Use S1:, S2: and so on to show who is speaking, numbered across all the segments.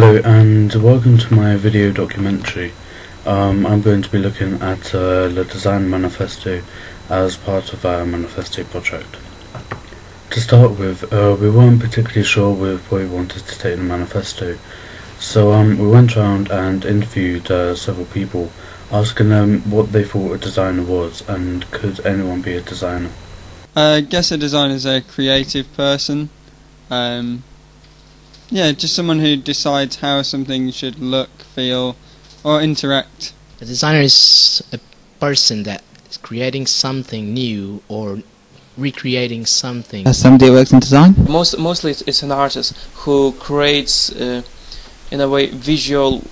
S1: Hello and welcome to my video documentary. I'm going to be looking at the design manifesto as part of our manifesto project. To start with, we weren't particularly sure with what we wanted to take in the manifesto, so we went around and interviewed several people, asking them what they thought a designer was and could anyone be a designer.
S2: I guess a designer is a creative person. Yeah, just someone who decides how something should look, feel, or interact.
S3: A designer is a person that is creating something new or recreating something.
S4: Somebody that works in design?
S5: Mostly it's an artist who creates, in a way, visual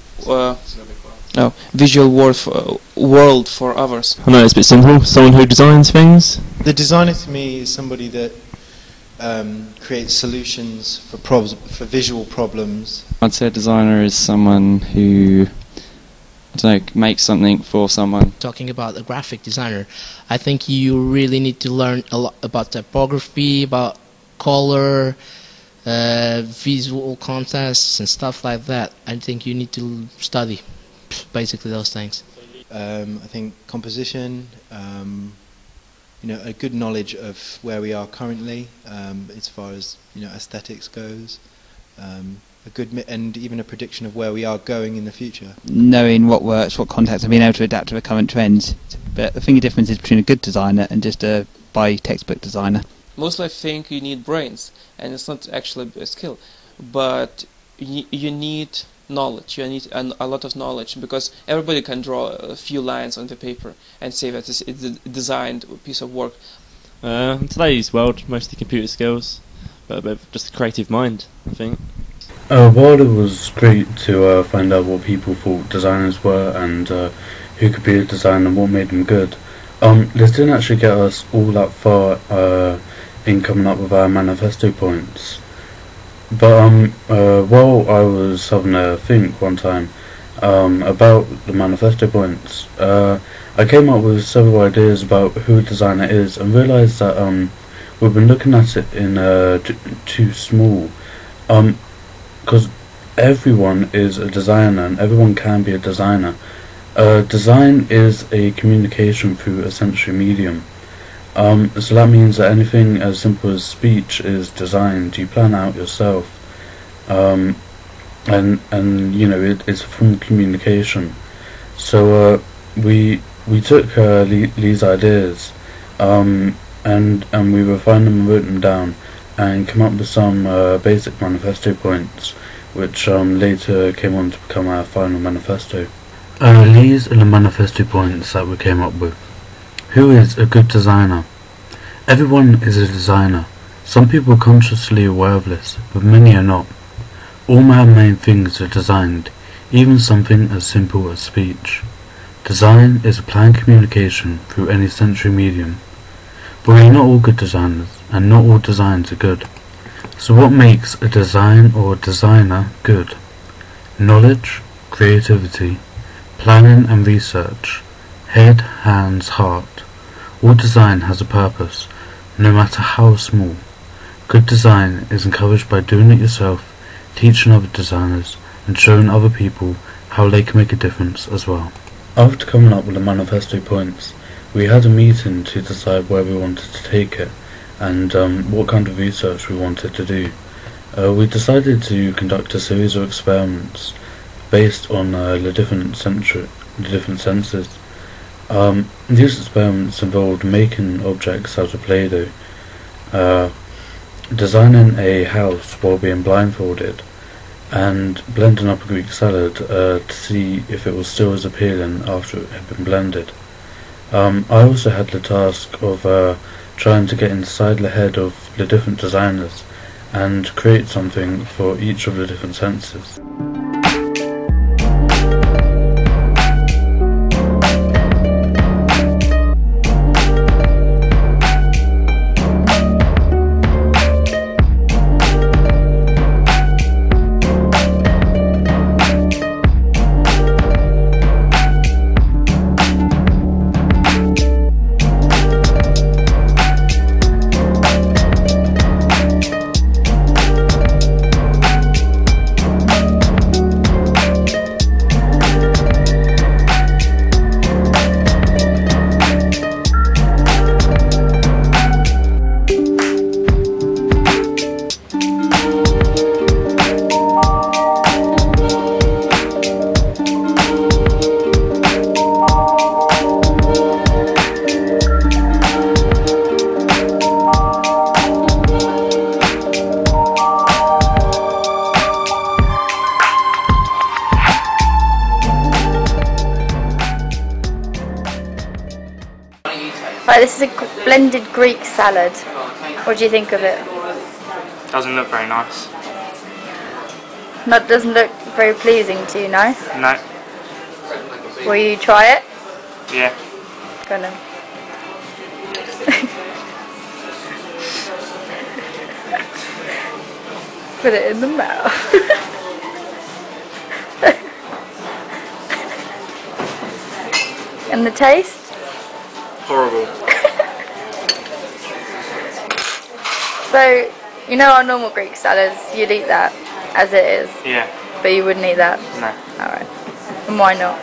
S5: world for others.
S6: I know it's a bit simple. Someone who designs things.
S7: The designer to me is somebody that creates solutions for visual problems.
S8: I'd say a designer is someone who, I don't know, makes something for someone.
S3: Talking about a graphic designer, I think you really need to learn a lot about typography, about color, visual contests and stuff like that. I think you need to study basically those things.
S7: I think composition, a good knowledge of where we are currently, as far as aesthetics goes, and even a prediction of where we are going in the future.
S4: Knowing what works, what context, and being able to adapt to the current trends. But the thing the difference is between a good designer and just a by textbook designer.
S5: Mostly I think you need brains, and it's not actually a skill, but you need knowledge. You need a lot of knowledge, because everybody can draw a few lines on the paper and say that it's a designed piece of work.
S6: In today's world, mostly computer skills, but just a creative mind, I think.
S1: While it was great to find out what people thought designers were and who could be a designer and what made them good, this didn't actually get us all that far in coming up with our manifesto points. But while I was having a think one time about the manifesto points, I came up with several ideas about who a designer is and realised that we've been looking at it in too small, because everyone is a designer and everyone can be a designer. Design is a communication through a sensory medium. So that means that anything as simple as speech is designed. You plan out yourself, and it's a form of communication. So we took Lee's ideas, and we refined them and wrote them down, and came up with some basic manifesto points, which later came on to become our final manifesto. These are the manifesto points that we came up with. Who is a good designer? Everyone is a designer. Some people are consciously aware of this, but many are not. All man-made things are designed, even something as simple as speech. Design is a planned communication through any sensory medium. But we are not all good designers, and not all designs are good. So what makes a design or a designer good? Knowledge, creativity, planning and research, head, hands, heart. All design has a purpose, no matter how small. Good design is encouraged by doing it yourself, teaching other designers, and showing other people how they can make a difference as well. After coming up with the manifesto points, we had a meeting to decide where we wanted to take it, and what kind of research we wanted to do. We decided to conduct a series of experiments based on the different senses. These experiments involved making objects out of Play-Doh, designing a house while being blindfolded, and blending up a Greek salad to see if it was still as appealing after it had been blended. I also had the task of trying to get inside the head of the different designers and create something for each of the different senses.
S9: Right, this is a blended Greek salad. What do you think of it?
S10: Doesn't look very nice.
S9: Not doesn't look very pleasing to you, no?
S10: No.
S9: Will you try it?
S10: Yeah.
S9: Go on then. Put it in the mouth. And the taste?
S10: Horrible.
S9: So, you know our normal Greek salads, you'd eat that as it is,
S10: Yeah.
S9: but you wouldn't eat that?
S10: No.
S9: Alright. And why not?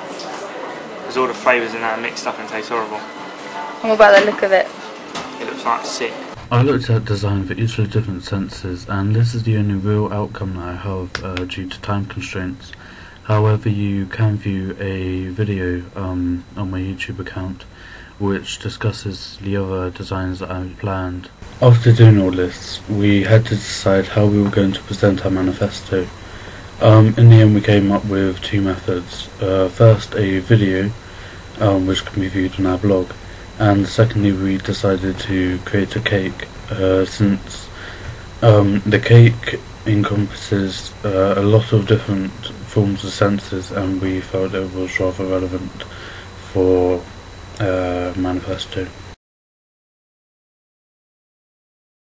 S10: Because all the flavours in that are mixed up and taste horrible.
S9: And what about the look of it?
S10: It looks like sick.
S1: I looked at design for each of the different senses, and this is the only real outcome that I have due to time constraints. However, you can view a video on my YouTube account which discusses the other designs that I planned. After doing all this, we had to decide how we were going to present our manifesto. In the end we came up with two methods. First, a video which can be viewed on our blog, and secondly we decided to create a cake, since the cake encompasses a lot of different forms of senses, and we felt it was rather relevant for manifesto.